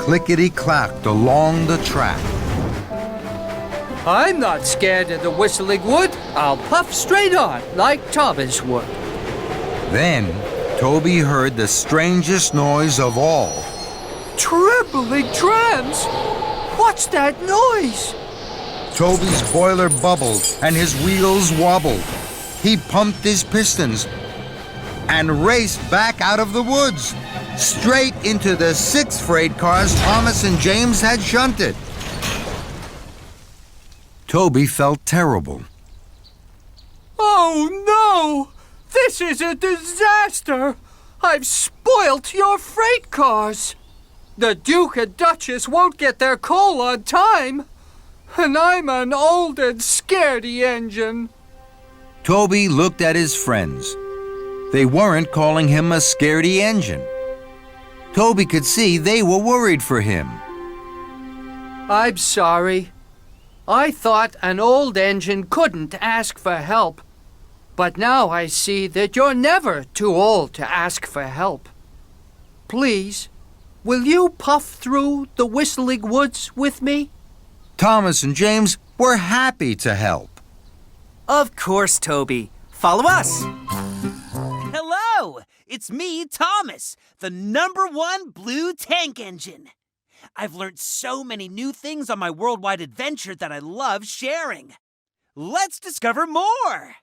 clickety-clacked along the track. I'm not scared of the whistling wood. I'll puff straight on like Thomas would. Then Toby heard the strangest noise of all. Trembling trams! What's that noise? Toby's boiler bubbled and his wheels wobbled. He pumped his pistons and raced back out of the woods, straight into the 6 freight cars Thomas and James had shunted. Toby felt terrible. Oh no! This is a disaster! I've spoilt your freight cars! The Duke and Duchess won't get their coal on time! And I'm an old and scaredy engine! Toby looked at his friends. They weren't calling him a scaredy engine. Toby could see they were worried for him. I'm sorry. I thought an old engine couldn't ask for help. But now I see that you're never too old to ask for help. Please, will you puff through the whistling woods with me? Thomas and James were happy to help. Of course, Toby. Follow us. Hello! It's me, Thomas, the #1 blue tank engine. I've learned so many new things on my worldwide adventure that I love sharing. Let's discover more!